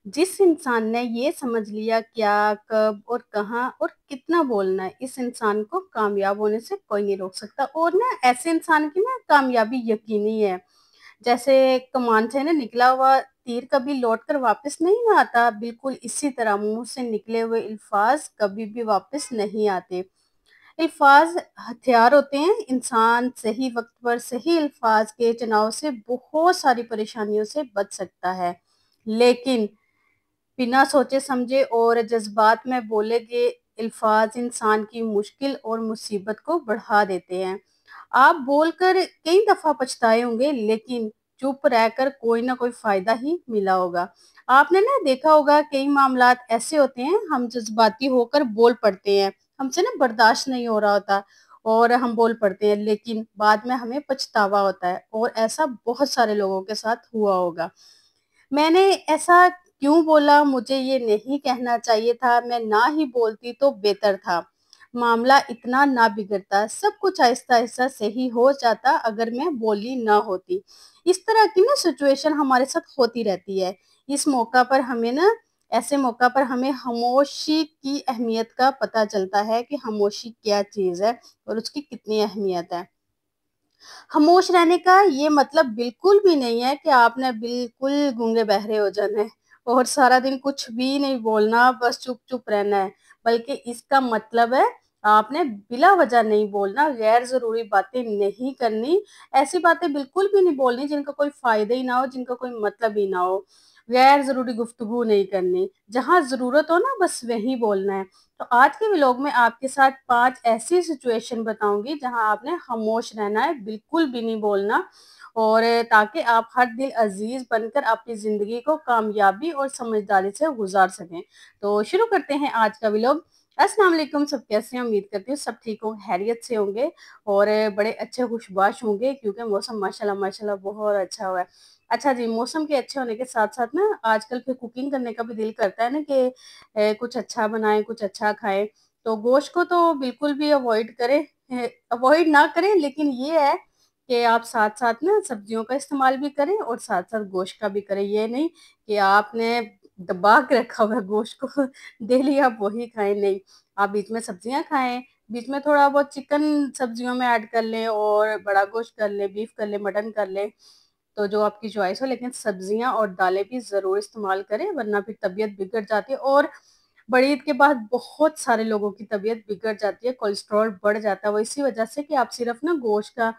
जिस इंसान ने ये समझ लिया क्या, कब और कहाँ और कितना बोलना है, इस इंसान को कामयाब होने से कोई नहीं रोक सकता। और ना ऐसे इंसान की ना कामयाबी यकीनी है। जैसे कमान से ना निकला हुआ तीर कभी लौट कर वापस नहीं ना आता, बिल्कुल इसी तरह मुंह से निकले हुए अल्फाज कभी भी वापस नहीं आते। अल्फाज हथियार होते हैं। इंसान सही वक्त पर सही अल्फाज के चुनाव से बहुत सारी परेशानियों से बच सकता है, लेकिन बिना सोचे समझे और जज्बात में बोले गए अल्फाज इंसान की मुश्किल और मुसीबत को बढ़ा देते हैं। आप बोलकर कई दफा पछताए होंगे, लेकिन चुप रहकर कोई ना कोई फायदा ही मिला होगा। आपने ना देखा होगा कई मामलात ऐसे होते हैं, हम जज्बाती होकर बोल पड़ते हैं, हमसे ना बर्दाश्त नहीं हो रहा होता और हम बोल पड़ते हैं, लेकिन बाद में हमें पछतावा होता है। और ऐसा बहुत सारे लोगों के साथ हुआ होगा। मैंने ऐसा क्यों बोला, मुझे ये नहीं कहना चाहिए था, मैं ना ही बोलती तो बेहतर था, मामला इतना ना बिगड़ता, सब कुछ आहिस्ता आहिस्ता सही हो जाता अगर मैं बोली ना होती। इस तरह की ना सिचुएशन हमारे साथ होती रहती है। इस मौका पर हमें ना ऐसे मौका पर हमें खामोशी की अहमियत का पता चलता है कि खामोशी क्या चीज है और उसकी कितनी अहमियत है। खामोश रहने का ये मतलब बिल्कुल भी नहीं है कि आपने बिल्कुल गूंगे बहरे हो जाना है और सारा दिन कुछ भी नहीं बोलना, बस चुप चुप रहना है। बल्कि इसका मतलब है आपने बिला वजह नहीं बोलना, गैर जरूरी बातें नहीं करनी, ऐसी बातें बिल्कुल भी नहीं बोलनी जिनका कोई फायदा ही ना हो, जिनका कोई मतलब ही ना हो। गैर जरूरी गुफ्तगू नहीं करनी, जहां जरूरत हो ना बस वही बोलना है। तो आज के व्लॉग में आपके साथ 5 ऐसी सिचुएशन बताऊंगी जहां आपने खामोश रहना है, बिल्कुल भी नहीं बोलना, और ताकि आप हर दिल अजीज बनकर अपनी जिंदगी को कामयाबी और समझदारी से गुजार सकें। तो शुरू करते हैं आज का व्लॉग। अस्सलाम वालेकुम, सब कैसे हैं? उम्मीद करती हूँ सब ठीक होंगे, खैरियत से होंगे और बड़े अच्छे खुशबाश होंगे, क्योंकि मौसम माशाल्लाह माशाल्लाह बहुत अच्छा हुआ है। अच्छा जी, मौसम के अच्छे होने के साथ साथ ना आजकल फिर कुकिंग करने का भी दिल करता है ना कि कुछ अच्छा बनाएं, कुछ अच्छा खाएं। तो गोश्त को तो बिल्कुल भी अवॉइड करें, अवॉइड ना करें, लेकिन ये है कि आप साथ साथ ना सब्जियों का इस्तेमाल भी करें और साथ साथ गोश्त का भी करें। ये नहीं कि आपने दबा के रखा हुआ है गोश्त को डेली आप वही खाएं, नहीं, आप बीच में सब्जियां खाएं, बीच में थोड़ा बहुत चिकन सब्जियों में ऐड कर लें और बड़ा गोश्त कर लें, बीफ कर लें, मटन कर लें, तो जो आपकी चॉइस हो, लेकिन सब्जियां और दालें भी जरूर इस्तेमाल करें, वरना फिर तबीयत बिगड़ जाती है। और बड़ी ईद के बाद बहुत सारे लोगों की तबीयत बिगड़ जाती है, कोलेस्ट्रॉल बढ़ जाता है, वो इसी वजह से कि आप सिर्फ ना गोश्त का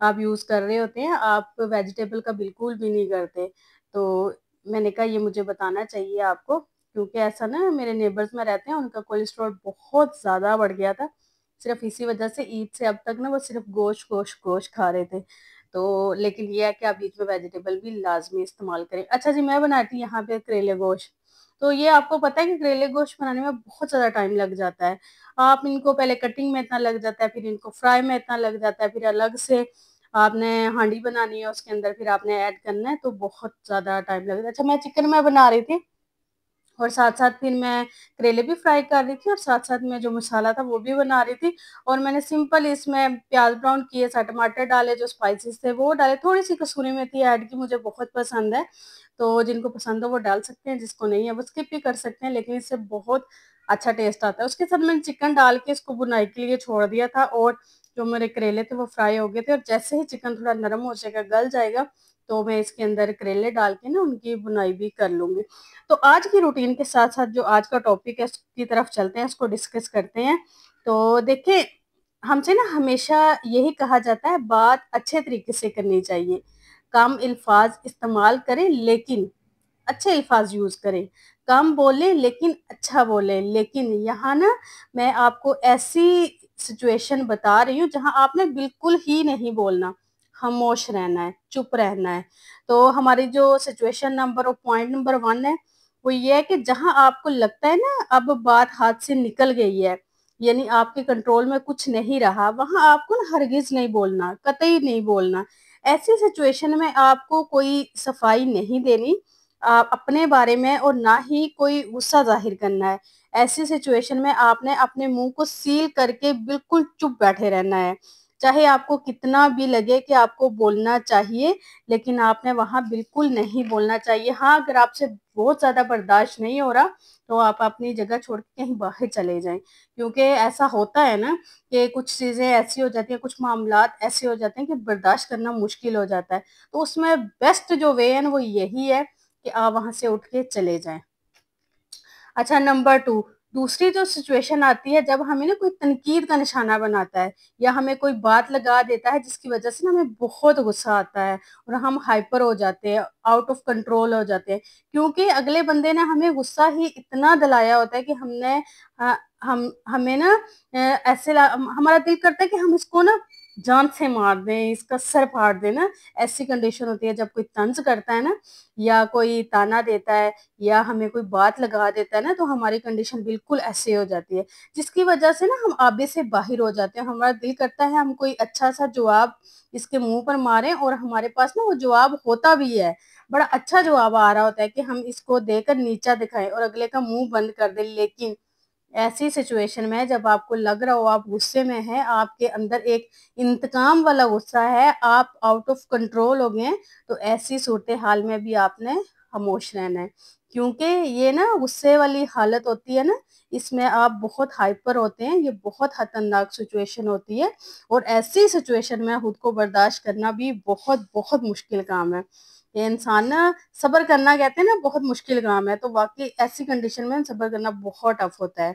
आप यूज कर रहे होते हैं, आप वेजिटेबल का बिल्कुल भी नहीं करते। तो मैंने कहा ये मुझे बताना चाहिए आपको, क्योंकि ऐसा ना मेरे नेबर्स में रहते हैं, उनका कोलेस्ट्रॉल बहुत ज्यादा बढ़ गया था, सिर्फ इसी वजह से ईद से अब तक ना वो सिर्फ गोश्त गोश्त गोश्त खा रहे थे। तो लेकिन ये है कि आप बीच में वेजिटेबल भी लाजमी इस्तेमाल करें। अच्छा जी, मैं बनाती हूँ यहाँ पे करेले गोश्त। तो ये आपको पता है कि करेले गोश्त बनाने में बहुत ज़्यादा टाइम लग जाता है। आप इनको पहले कटिंग में इतना लग जाता है, फिर इनको फ्राई में इतना लग जाता है, फिर अलग से आपने हांडी बनानी है, उसके अंदर फिर आपने ऐड करना है, तो बहुत ज़्यादा टाइम लगता है। अच्छा, मैं चिकन में बना रही थी और साथ साथ फिर मैं करेले भी फ्राई कर रही थी और साथ साथ में जो मसाला था वो भी बना रही थी। और मैंने सिंपल इसमें प्याज ब्राउन किए, सा टमाटर डाले, जो स्पाइसेस थे वो डाले, थोड़ी सी कसूरी मेथी ऐड की, मुझे बहुत पसंद है। तो जिनको पसंद हो वो डाल सकते हैं, जिसको नहीं है वो स्किप भी कर सकते हैं, लेकिन इससे बहुत अच्छा टेस्ट आता है। उसके साथ मैंने चिकन डाल के इसको बुनाई के लिए छोड़ दिया था, और जो मेरे करेले थे वो फ्राई हो गए थे, और जैसे ही चिकन थोड़ा नरम हो जाएगा, गल जाएगा, तो मैं इसके अंदर करेले डाल के ना उनकी बुनाई भी कर लूंगी। तो आज की रूटीन के साथ साथ जो आज का टॉपिक है उसकी तरफ चलते हैं, इसको डिस्कस करते हैं। तो देखिए, हमसे ना हमेशा यही कहा जाता है, बात अच्छे तरीके से करनी चाहिए, कम अल्फाज इस्तेमाल करें लेकिन अच्छे अल्फाज यूज करें, कम बोले लेकिन अच्छा बोले। लेकिन यहाँ ना मैं आपको ऐसी सिचुएशन बता रही हूँ जहाँ आपने बिल्कुल ही नहीं बोलना, खामोश रहना है, चुप रहना है। तो हमारी जो सिचुएशन नंबर और पॉइंट नंबर 1 है, वो ये है कि जहां आपको लगता है ना अब बात हाथ से निकल गई है, यानी आपके कंट्रोल में कुछ नहीं रहा, वहां आपको ना हरगिज नहीं बोलना, कतई नहीं बोलना। ऐसी सिचुएशन में आपको कोई सफाई नहीं देनी अपने बारे में, और ना ही कोई गुस्सा जाहिर करना है। ऐसी सिचुएशन में आपने अपने मुंह को सील करके बिल्कुल चुप बैठे रहना है। چاہے آپ کو کتنا بھی لگے کہ آپ کو بولنا چاہیے، لیکن آپ نے وہاں بالکل نہیں بولنا چاہیے۔ ہاں، اگر آپ سے بہت زیادہ برداشت نہیں ہو رہا تو آپ اپنی جگہ چھوڑ کے کہیں باہر چلے جائیں، کیونکہ ایسا ہوتا ہے نا کہ کچھ چیزیں ایسی ہو جاتی ہیں، کچھ معاملات ایسے ہو جاتے ہیں کہ برداشت کرنا مشکل ہو جاتا ہے، تو اس میں بیسٹ جو وے ہے نا وہ یہی ہے کہ آپ وہاں سے اٹھ کے چلے جائیں۔ اچھا، نمبر 2، دوسری جو سچویشن آتی ہے جب ہمیں نا کوئی تنقید کا نشانہ بناتا ہے یا ہمیں کوئی بات لگا دیتا ہے جس کی وجہ سے نا ہمیں بہت غصہ آتا ہے اور ہم ہائپر ہو جاتے ہیں، آؤٹ آف کنٹرول ہو جاتے ہیں، کیونکہ اگلے بندے نے ہمیں غصہ ہی اتنا دلایا ہوتا ہے کہ ہمیں نا ہمارا دل کرتا ہے کہ ہم اس کو نا جان سے مار دیں، اس کا سر پھاڑ دیں نا۔ ایسی کنڈیشن ہوتی ہے جب کوئی طنز کرتا ہے نا یا کوئی تانا دیتا ہے یا ہمیں کوئی بات لگا دیتا ہے نا، تو ہماری کنڈیشن بالکل ایسے ہو جاتی ہے، جس کی وجہ سے نا ہم آبے سے باہر ہو جاتے ہیں۔ ہمارا دل کرتا ہے ہم کوئی اچھا سا جواب اس کے منہ پر ماریں، اور ہمارے پاس نا وہ جواب ہوتا بھی ہے، بڑا اچھا جواب آ رہا ہوتا ہے کہ ہم اس کو دے کر نیچا دکھائیں اور اگلے کا منہ بند کر دیں۔ لیکن ایسی سچویشن میں جب آپ کو لگ رہا ہو آپ غصے میں ہیں، آپ کے اندر ایک انتقام والا غصہ ہے، آپ آؤٹ آف کنٹرول ہو گئے ہیں، تو ایسی صورتحال میں بھی آپ نے خاموش رہنا ہے، کیونکہ یہ نا غصے والی حالت ہوتی ہے نا، اس میں آپ بہت ہائپر ہوتے ہیں، یہ بہت خطرناک سچویشن ہوتی ہے، اور ایسی سچویشن میں خود کو برداشت کرنا بھی بہت بہت مشکل کام ہے۔ یہ انسان نا صبر کرنا کہتے ہیں نا بہت مشکل کام ہے، تو واقعی ایسی کنڈیشن میں صبر کرنا بہت ٹف ہوتا ہے،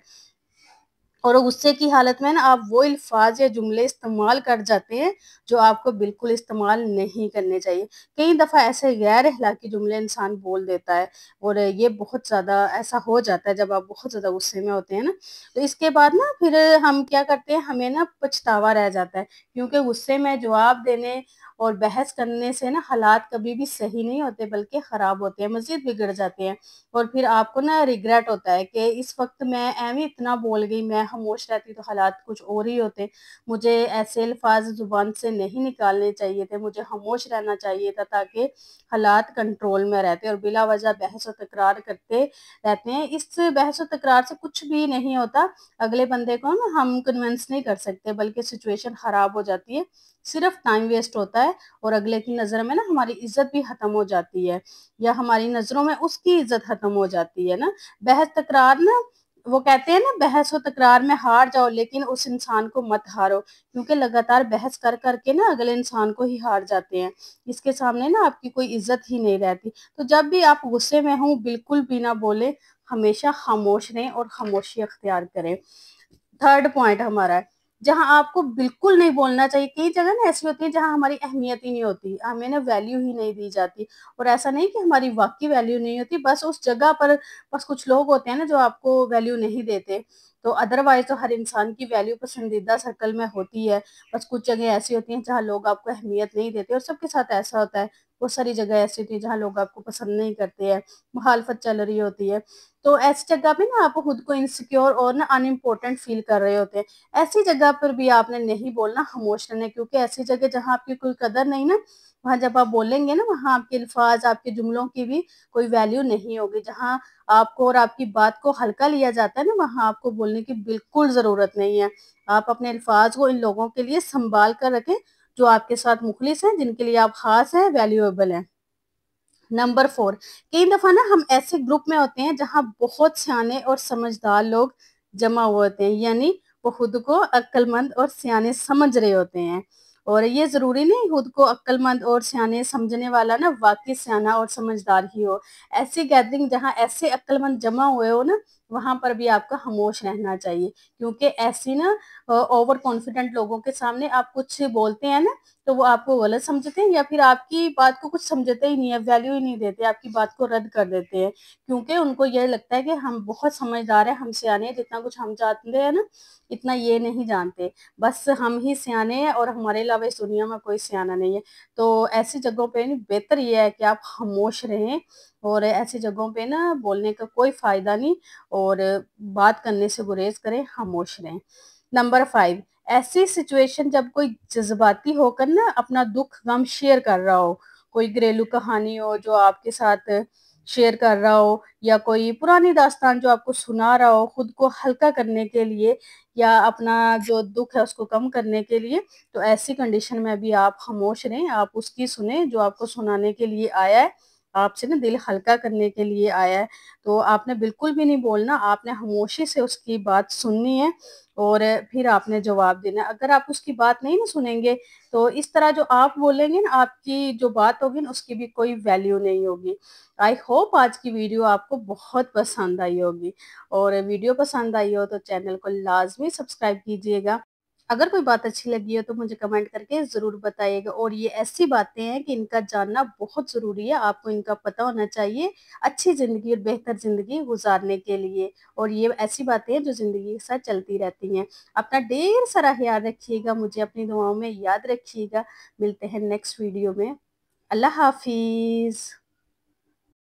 اور غصے کی حالت میں نا آپ وہ الفاظ یا جملے استعمال کر جاتے ہیں جو آپ کو بالکل استعمال نہیں کرنے چاہیے۔ کئی دفعہ ایسے غیر اخلاقی جملے انسان بول دیتا ہے، اور یہ بہت زیادہ ایسا ہو جاتا ہے جب آپ بہت زیادہ غصے میں ہوتے ہیں نا، تو اس کے بعد نا پھر ہم کیا کرتے ہیں، ہمیں نا پچھتاوا رہ جاتا ہے، کیونکہ غصے میں جواب دینے اور بحث کرنے سے نا حالات کبھی بھی صحیح نہیں ہوتے بلکہ خراب ہوتے ہیں، مزید بگڑ جاتے ہیں، اور پھر آپ کو نا ریگریٹ ہوتا ہے کہ اس وقت میں ایویں اتنا بول گئی، میں خاموش رہتی تو حالات کچھ اور ہی ہوتے، مجھے ایسے الفاظ زبان سے نہیں نکالنے چاہیے تھے، مجھے خاموش رہنا چاہیے تھا تاکہ حالات کنٹرول میں رہتے، اور بلا وجہ بحث و تکرار کرتے رہتے ہیں۔ اس بحث و تکرار سے کچھ بھی نہیں ہوتا، اگلے بندے کو نا ہم کنونس نہیں کر سکتے بلکہ سچویشن خراب ہو جاتی ہے، صرف ٹائم ویسٹ ہوتا ہے، اور اگلے کی نظر میں نا ہماری عزت بھی ختم ہو جاتی ہے، یا ہماری نظروں میں اس کی عزت ختم ہو جاتی ہے نا۔ بحث تکرار نا، وہ کہتے ہیں نا بحث و تکرار میں ہار جاؤ لیکن اس انسان کو مت ہارو، کیونکہ لگاتار بحث کر کر کے نا اگلے انسان کو ہی ہار جاتے ہیں، اس کے سامنے نا آپ کی کوئی عزت ہی نہیں رہتی۔ تو جب بھی آپ غصے میں ہوں بالکل بھی نہ بولے، ہمیشہ خاموش رہیں اور خاموشی اختیار کریں۔ تھرڈ پوائنٹ ہمارا ہے جہاں آپ کو بالکل نہیں بولنا چاہیے۔ کئی جگہ نا ایسی ہوتی ہے جہاں ہماری اہمیت ہی نہیں ہوتی، ہمیں نا ویلیو ہی نہیں دی جاتی، اور ایسا نہیں کہ ہماری واقعی ویلیو نہیں ہوتی، بس اس جگہ پر بس کچھ لوگ ہوتے ہیں نا جو آپ کو ویلیو نہیں دیتے، تو ادروائز تو ہر انسان کی ویلیو پسندیدہ سرکل میں ہوتی ہے، بس کچھ جگہ ایسی ہوتی ہیں جہاں لوگ آپ کو اہمیت نہیں دیتے، اور سب کے ساتھ ایسا ہوتا ہے، بہت ساری جگہ ایسی ہوتی ہیں جہاں لوگ آپ کو پسند نہیں کرتے ہیں، مخالفت چل رہی ہوتی ہے، تو ایسی جگہ پہ نا آپ خود کو انسیکیور اور نا ان امپورٹنٹ فیل کر رہے ہوتے ہیں، ایسی جگہ پر بھی آپ نے نہیں بولنا، خاموش رہنا، کیونکہ ایسی جگہ جہاں آپ کی کوئی قدر نہیں نا، وہاں جب آپ بولیں گے نا وہاں آپ کے الفاظ، آپ کے جملوں کی بھی کوئی ویلیو نہیں ہوگی، جہاں آپ کو اور آپ کی بات کو ہلکا لیا جاتا ہے نا وہاں آپ کو بولنے کی بالکل ضرورت نہیں ہے۔ آپ اپنے الفاظ کو ان لوگوں کے لیے سنبھال کر رکھیں جو آپ کے ساتھ مخلص ہیں، جن کے لیے آپ خاص ہیں، ویلیویبل ہیں۔ نمبر 4، کئی دفعہ نا ہم ایسے گروپ میں ہوتے ہیں جہاں بہت سیانے اور سمجھدار لوگ جمع ہوئے ہوتے ہیں، یعنی وہ خود کو عقل مند اور سیانے سمجھ رہے ہوتے ہیں، اور یہ ضروری نہیں خود کو عقل مند اور سیانے سمجھنے والا نا واقعی سیانہ اور سمجھدار ہی ہو۔ ایسی گیدرنگ جہاں ایسے عقل مند جمع ہوئے ہو نا، وہاں پر بھی آپ کا خاموش رہنا چاہیے، کیونکہ ایسی نا اوور کانفیڈنٹ لوگوں کے سامنے آپ کچھ بولتے ہیں نا تو وہ آپ کو غلط سمجھتے ہیں، یا پھر آپ کی بات کو کچھ سمجھتے ہی نہیں ہے، ویلیو ہی نہیں دیتے، آپ کی بات کو رد کر دیتے ہیں، کیونکہ ان کو یہ لگتا ہے کہ ہم بہت سمجھدار ہیں، ہم سیانے ہیں، جتنا کچھ ہم جانتے ہیں نا اتنا یہ نہیں جانتے، بس ہم ہی سیانے ہیں اور ہمارے علاوہ اس دنیا میں کوئی سیانہ نہیں ہے۔ تو ایسی جگہوں پہ بہتر یہ ہے کہ آپ خاموش رہیں، اور ایسی جگہوں پہ نا بولنے کا کوئی فائدہ نہیں، اور بات کرنے سے گریز کریں، خاموش رہیں۔ نمبر 5، ایسی سچویشن جب کوئی جذباتی ہو کر نا اپنا دکھ غم شیئر کر رہا ہو، کوئی گھریلو کہانی ہو جو آپ کے ساتھ शेयर कर रहा हो या कोई पुरानी दास्तान जो आपको सुना रहा हो खुद को हल्का करने के लिए या अपना जो दुःख है उसको कम करने के लिए, तो ऐसी कंडीशन में भी आप खामोश रहें, आप उसकी सुनें जो आपको सुनाने के लिए आया है, आपसे ना दिल हल्का करने के लिए आया है। तो आपने बिल्कुल भी नहीं बोलना, आपने खामोशी से उसकी बात सुननी है और फिर आपने जवाब देना है। अगर आप उसकी बात नहीं ना सुनेंगे, तो इस तरह जो आप बोलेंगे ना, आपकी जो बात होगी ना उसकी भी कोई वैल्यू नहीं होगी। आई होप आज की वीडियो आपको बहुत पसंद आई होगी और वीडियो पसंद आई हो तो चैनल को लाजमी सब्सक्राइब कीजिएगा। अगर कोई बात अच्छी लगी हो तो मुझे कमेंट करके ज़रूर बताइएगा और ये ऐसी बातें हैं कि इनका जानना बहुत ज़रूरी है, आपको इनका पता होना चाहिए अच्छी ज़िंदगी और बेहतर ज़िंदगी गुजारने के लिए। और ये ऐसी बातें हैं जो ज़िंदगी के साथ चलती रहती हैं। अपना ढेर सारा ख्याल रखिएगा, मुझे अपनी दुआओं में याद रखिएगा। मिलते हैं नेक्स्ट वीडियो में। अल्लाह हाफिज़।